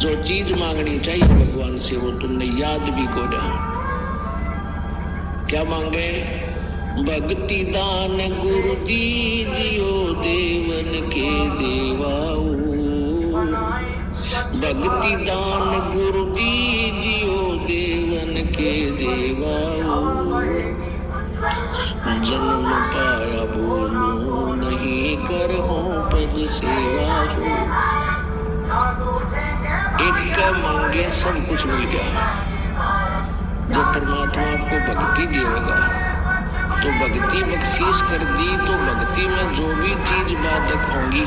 जो चीज मांगनी चाहिए भगवान से वो तुमने याद भी को ना। क्या मांगे? भक्ति दान गुरु दीजियो देवन के देवाओ, भक्ति दान गुरु दीजियो देवन के देवाओ। जन्म पाया बोलो नहीं करहूं पद सेवा हो। एक का मांगे सब कुछ मिल गया। जब परमात्मा आपको भक्ति देगा तो भक्ति बख्शीश कर दी, तो भक्ति में जो भी चीज बाधक होंगी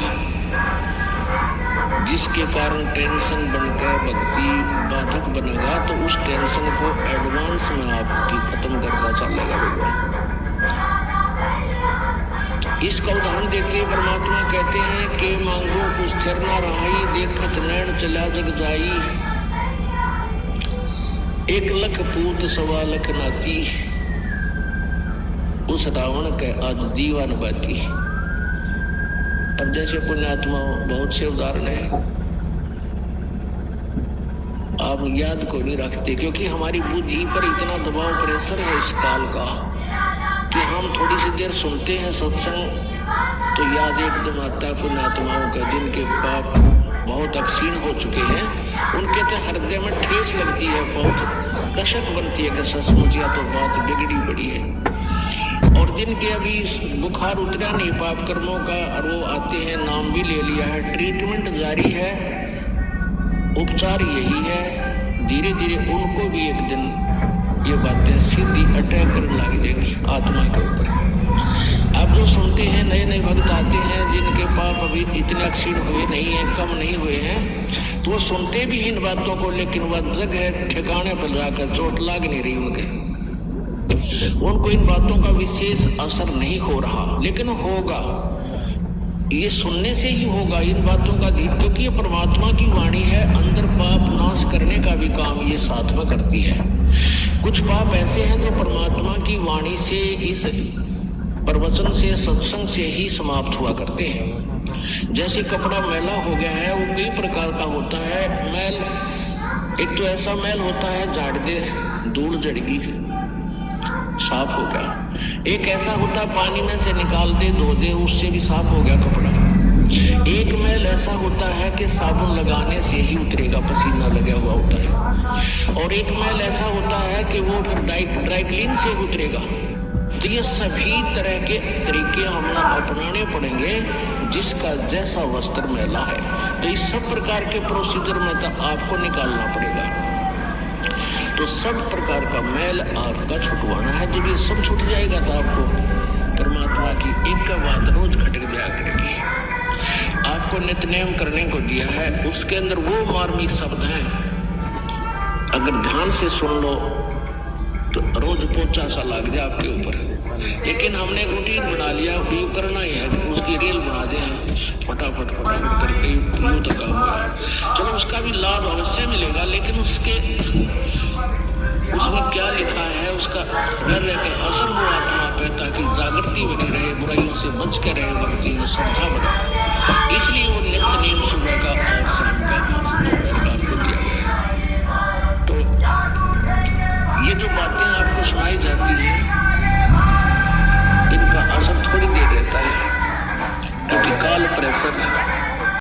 जिसके कारण टेंशन बनकर भक्ति बाधक बनेगा, तो उस टेंशन को एडवांस में आपकी खत्म करता चलेगा भगवान। इसका उदाहरण देते हुए परमात्मा कहते हैं कि मांगो कुछ स्थिर न रहाई, देखत नैन चला जग जाई। 1 लाख पूत 1.25 लाख नाती, उस रावण के आज दीवान बाती। अब जैसे पुण्यात्मा बहुत से उदाहरण है, आप याद को नहीं रखते क्योंकि हमारी बुद्धि पर इतना दबाव प्रेशर है इस काल का कि हम थोड़ी सी देर सुनते हैं सत्संग तो याद एकदम आता है पुण्यात्माओं का, जिनके पाप बहुत अक्षीण हो चुके हैं, उनके तो हृदय में ठेस लगती है, बहुत कशक बनती है कि सचमुच या तो बात बिगड़ी पड़ी है। और जिनके अभी बुखार उतरा नहीं पाप कर्मों का और वो आते हैं, नाम भी ले लिया है, ट्रीटमेंट जारी है, उपचार यही है, धीरे धीरे उनको भी एक दिन ये बातें सीधी अटैक करने लग जाएंगी आत्मा के ऊपर। आप जो सुनते हैं नए नए भक्त आते हैं जिनके पाप अभी इतने अक्षीण हुए नहीं हैं, कम नहीं हुए हैं, तो वो सुनते भी इन बातों को, लेकिन वह जगह ठिकाने पर जाकर चोट लाग नहीं रही उनके, उनको इन बातों का विशेष असर नहीं हो रहा, लेकिन होगा, ये सुनने से ही होगा इन बातों का, क्योंकि ये परमात्मा की वाणी है, अंदर पाप नाश करने का भी काम ये साथ में करती है। कुछ पाप ऐसे हैं जो परमात्मा की वाणी से, इस प्रवचन से, सत्संग से ही समाप्त हुआ करते हैं। जैसे कपड़ा मैला हो गया है, वो कई प्रकार का होता है मैल। एक तो ऐसा मैल होता है झाड़ दे धूल जड़गी साफ हो गया, एक ऐसा होता है पानी में से निकाल दे धो दे उससे भी साफ हो गया कपड़ा। एक मैल ऐसा होता है कि साबुन लगाने से ही उतरेगा, पसीना लगा हुआ होता है, और एक मैल ऐसा होता है कि वो फिर ड्राई क्लीन से उतरेगा। तो ये सभी तरह के तरीके हम अपनाने पड़ेंगे जिसका जैसा वस्त्र मैला है, तो इस सब प्रकार के प्रोसीजर में तो आपको निकालना पड़ेगा। तो सब प्रकार का मैल आपका छुटवाना है। जब ये सब छूट जाएगा तो आपको परमात्मा की एक बात रोज घटित दिया करेगी। आपको नित्यनेम करने को दिया है, उसके अंदर वो मार्मिक शब्द हैं, अगर ध्यान से सुन लो तो रोज पोचा सा लग जाए आपके ऊपर। लेकिन हमने एक रूटीन बना लिया, यू करना ही है, उसकी रेल बना दे फटाफट करके यूं तो काम हुआ। चलो उसका भी लाभ अवश्य मिलेगा, लेकिन उसमें क्या लिखा है उसका रह कर असर हो आत्मा पे, ताकि जागृति बनी रहे, बुराइयों से बच के रहे, भक्ति में श्रद्धा बढ़े। इसलिए वो नित्य